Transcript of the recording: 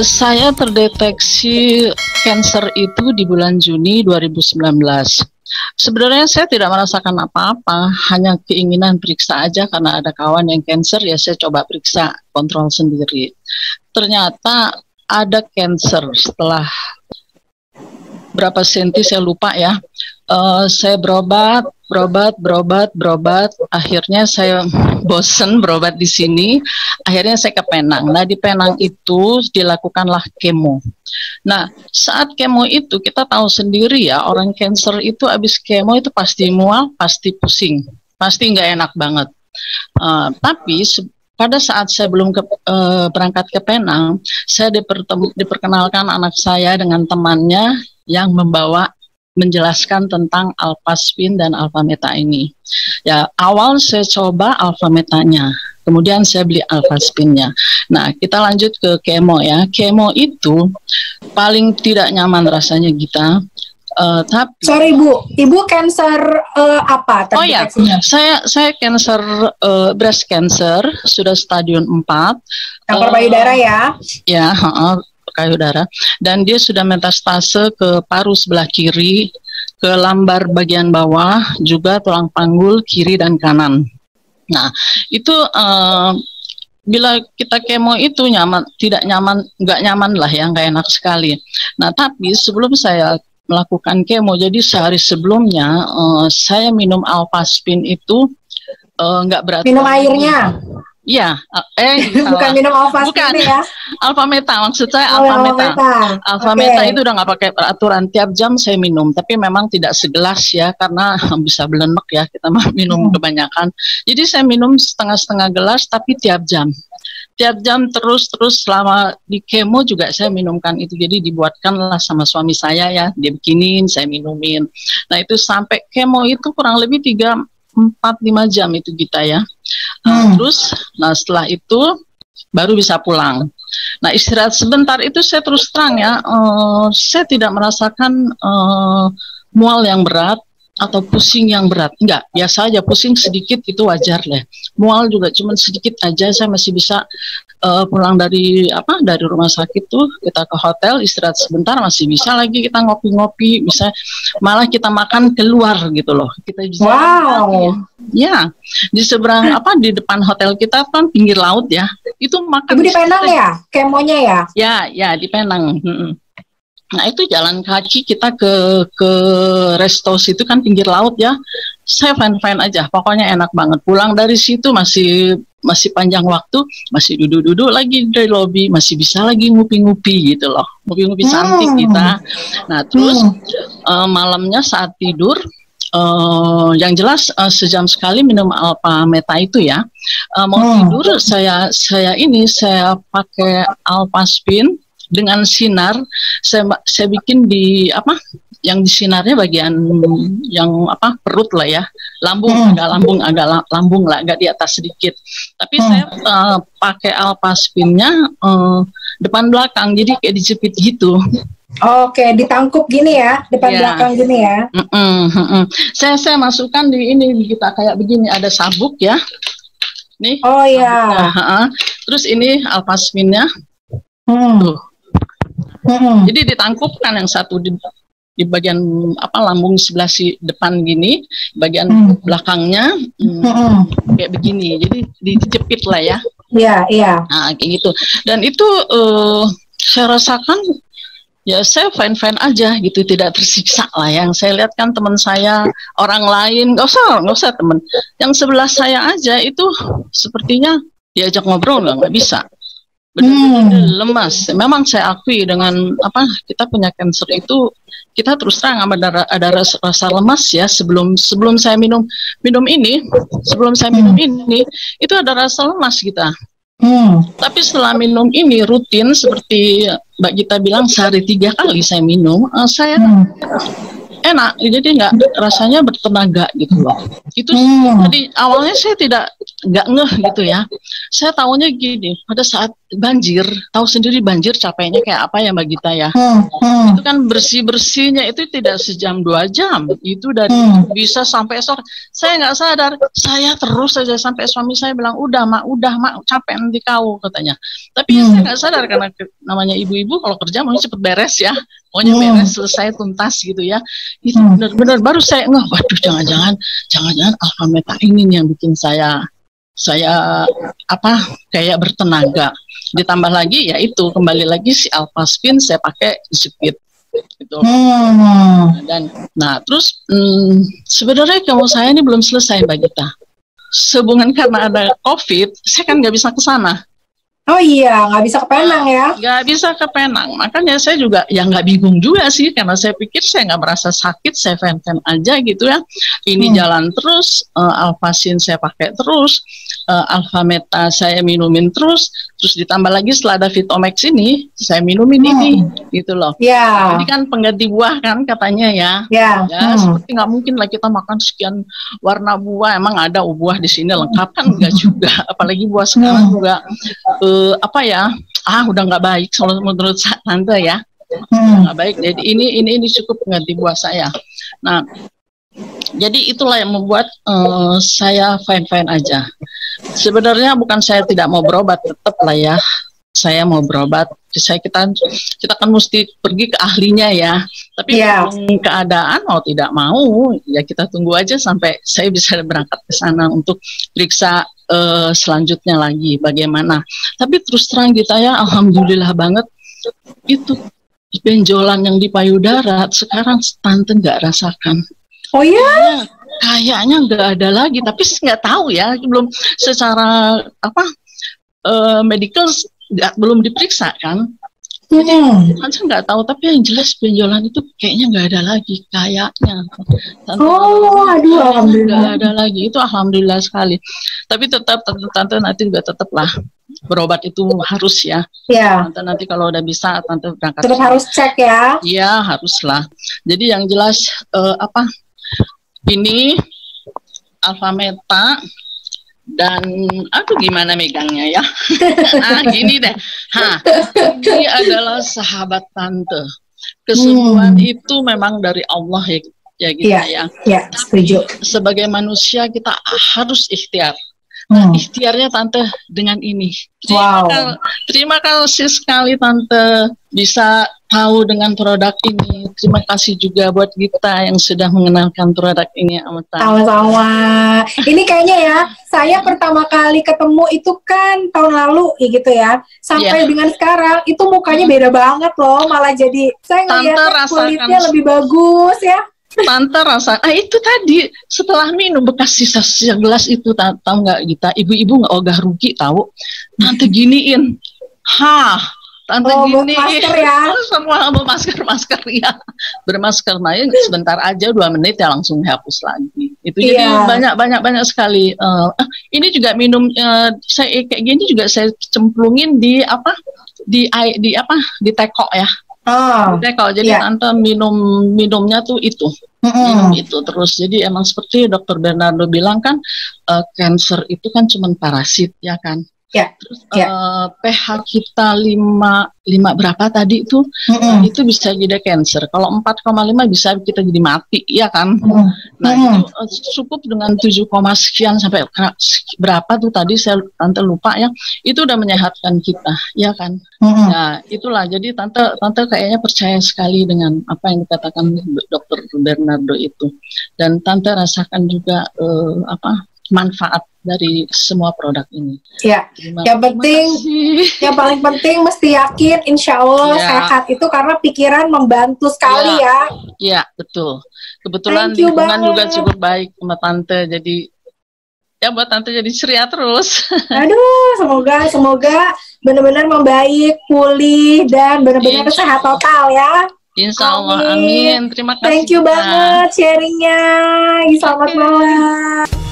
Saya terdeteksi cancer itu di bulan Juni 2019. Sebenarnya saya tidak merasakan apa-apa, hanya keinginan periksa aja karena ada kawan yang cancer, ya saya coba periksa, kontrol sendiri. Ternyata ada cancer setelah berapa senti saya lupa ya. Saya berobat, akhirnya saya bosen berobat di sini, akhirnya saya ke Penang. Nah di Penang itu dilakukanlah kemo. Nah saat kemo itu kita tahu sendiri ya, orang cancer itu habis kemo itu pasti mual, pasti pusing, pasti nggak enak banget. Tapi pada saat saya belum berangkat ke Penang, saya diperkenalkan anak saya dengan temannya yang menjelaskan tentang alpha-spin dan alpha-meta ini. Ya, awal saya coba alpha-metanya, kemudian saya beli alpha-spinnya. Nah, kita lanjut ke kemo ya. Kemo itu paling tidak nyaman rasanya kita. Tapi sorry Bu, Ibu cancer apa? Oh ya, saya cancer breast cancer sudah stadium 4. Kanker payudara ya? Ya, payudara, dan dia sudah metastase ke paru sebelah kiri, ke lambar bagian bawah, juga tulang panggul kiri dan kanan. Nah, itu bila kita kemo itu tidak nyaman, nggak nyaman lah ya, nggak enak sekali. Nah, tapi sebelum saya melakukan kemo, jadi sehari sebelumnya saya minum alpha-spin itu nggak berat. Minum airnya? Iya, bukan minum alpha-spin ya? Alpha-meta, maksud saya alpha-meta. Alpha-meta itu udah nggak pakai peraturan, tiap jam saya minum, tapi memang tidak segelas ya, karena bisa belenek ya kita minum kebanyakan. Jadi saya minum setengah-setengah gelas, tapi tiap jam terus selama di kemo juga saya minumkan itu. Jadi dibuatkanlah sama suami saya ya, dia bikinin, saya minumin. Nah itu sampai kemo itu kurang lebih 4-5 jam itu kita ya. Terus, nah setelah itu baru bisa pulang. Nah istirahat sebentar itu saya terus terang ya, saya tidak merasakan mual yang berat atau pusing yang berat. Enggak, biasa aja, pusing sedikit itu wajar lah. Mual juga cuma sedikit aja, saya masih bisa pulang dari rumah sakit tuh, kita ke hotel istirahat sebentar, masih bisa lagi kita ngopi-ngopi, bisa malah kita makan keluar gitu loh. Kita bisa ya di seberang di depan hotel kita kan pinggir laut ya, itu makan. Ibu di Penang ya kemonya ya? Ya di Penang. Nah itu jalan kaki kita ke resto situ kan pinggir laut ya, saya fine aja, pokoknya enak banget. Pulang dari situ masih panjang waktu, masih duduk-duduk lagi di lobi, masih bisa lagi ngupi-ngupi gitu loh, ngupi-ngupi cantik kita. Nah terus malamnya saat tidur, yang jelas sejam sekali minum alpha-meta itu ya. Mau tidur saya pakai alpha-spin dengan sinar. Saya bikin di yang di sinarnya bagian yang perut lah ya, lambung lah, agak di atas sedikit. Tapi saya pakai alpha-spinnya depan belakang, jadi kayak dijepit gitu. Oke, ditangkup gini ya, depan belakang gini ya. Saya masukkan di ini kita kayak begini, ada sabuk ya. Nih. Oh ya. Terus ini alpha-spinnya. Jadi ditangkupkan, yang satu di bagian lambung sebelah depan gini, bagian belakangnya kayak begini, jadi dijepit lah ya. Iya. Nah kayak gitu, dan itu saya rasakan ya, saya fine aja gitu, tidak tersiksa lah. Yang saya lihat kan teman saya, orang lain nggak usah teman, yang sebelah saya aja itu sepertinya diajak ngobrol nggak bisa. Benar-benar lemas. Memang saya akui dengan kita punya cancer itu, kita terus terang ada rasa lemas ya. Sebelum saya minum ini, itu ada rasa lemas kita. Tapi setelah minum ini rutin, seperti Mbak Gita bilang, sehari 3 kali saya minum, saya enak, jadi nggak rasanya bertenaga gitu loh. Itu tadi awalnya saya tidak nggak ngeh gitu ya. Saya tahunya gini, pada saat banjir, tahu sendiri banjir capeknya kayak apa ya Mbak Gita ya. Itu kan bersih-bersihnya itu tidak sejam 2 jam, itu dari bisa sampai sore. Saya nggak sadar, saya terus saja sampai suami saya bilang, udah mak, capek nanti kau katanya. Tapi saya nggak sadar karena namanya ibu-ibu kalau kerja maunya cepet beres ya, maunya beres selesai tuntas gitu ya. Itu benar-benar baru saya ngeh, waduh jangan-jangan Alfameta ini nih yang bikin saya kayak bertenaga. Ditambah lagi ya itu kembali lagi si Alphaspin saya pakai jepit gitu. Dan terus sebenarnya kalau saya ini belum selesai Mbak Gita. Sehubungan karena ada COVID, saya kan nggak bisa ke sana. Oh iya, nggak bisa ke Penang ya? Nggak bisa ke Penang, makanya saya juga ya nggak bingung juga sih, karena saya pikir saya nggak merasa sakit, saya fan-fan aja gitu ya. Ini jalan terus, Alphasin saya pakai terus, Alfameta saya minumin terus ditambah lagi setelah ada Vitomax ini, saya minumin ini, gitu loh. Ini kan pengganti buah kan katanya ya. Ya seperti nggak mungkin lah kita makan sekian warna buah, emang ada buah di sini lengkap kan? Nggak juga, apalagi buah sekarang juga. Udah nggak baik kalau menurut tante ya, nggak baik. Jadi ini cukup pengganti buah saya. Nah, jadi itulah yang membuat saya fine aja. Sebenarnya bukan saya tidak mau berobat, tetap lah ya. Saya mau berobat. Kita kan mesti pergi ke ahlinya ya. Tapi keadaan mau tidak mau ya kita tunggu aja sampai saya bisa berangkat ke sana untuk periksa selanjutnya lagi bagaimana. Tapi terus terang kita ya, alhamdulillah banget itu benjolan yang di payudara sekarang tante nggak rasakan. Oh ya? Kayaknya nggak ada lagi, tapi nggak tahu ya, belum secara medical belum diperiksa kan. Jadi saya nggak tahu, tapi yang jelas benjolan itu kayaknya nggak ada lagi kayaknya. Nggak ada lagi, itu alhamdulillah sekali. Tapi tetap tante nanti juga tetaplah berobat itu harus ya. Tante nanti kalau udah bisa tante berangkat. Tetap harus cek ya. Iya haruslah. Jadi yang jelas ini Alfameta. Dan gimana megangnya ya? Gini deh. Ini adalah sahabat tante. Kesembuhan itu memang dari Allah ya kita ya. Iya, setuju. Sebagai manusia kita harus ikhtiar. Ikhtiarnya tante dengan ini. Terima kasih sekali tante bisa tahu dengan produk ini. Terima kasih juga buat kita yang sudah mengenalkan produk ini. Sama-sama. Ini kayaknya ya, saya pertama kali ketemu itu kan tahun lalu ya gitu ya. Sampai dengan sekarang itu mukanya beda banget loh. Malah jadi saya ngeliat kulitnya lebih bagus ya. Tante rasa, itu tadi setelah minum bekas sisa gelas itu, tahu nggak kita, ibu-ibu nggak ogah rugi tahu. Tante giniin, tante giniin, masker ya? Semua masker ya, bermasker aja sebentar aja 2 menit ya langsung dihapus lagi. Itu jadi banyak sekali. Ini juga minum, saya kayak gini juga saya cemplungin di teko ya. Teko, jadi tante minumnya tuh itu. Minum itu terus. Jadi emang seperti Dokter Bernardo bilang kan, cancer itu kan cuma parasit ya kan. Terus pH kita 5 berapa tadi itu, itu bisa jadi cancer. Kalau 4,5 bisa kita jadi mati ya kan. Nah itu cukup dengan 7, sekian sampai berapa tuh tadi tante lupa ya. Itu udah menyehatkan kita ya kan. Nah itulah, jadi tante kayaknya percaya sekali dengan apa yang dikatakan Dokter Bernardo itu. Dan tante rasakan juga manfaat dari semua produk ini. Yang paling penting mesti yakin, insya Allah sehat itu karena pikiran membantu sekali ya. Iya betul. Kebetulan lingkungan juga cukup baik sama tante, jadi ya buat tante jadi ceria terus. Semoga benar-benar membaik, pulih dan benar-benar sehat total ya. Insya Allah, amin. Terima kasih. Thank you banget sharingnya. Selamat malam.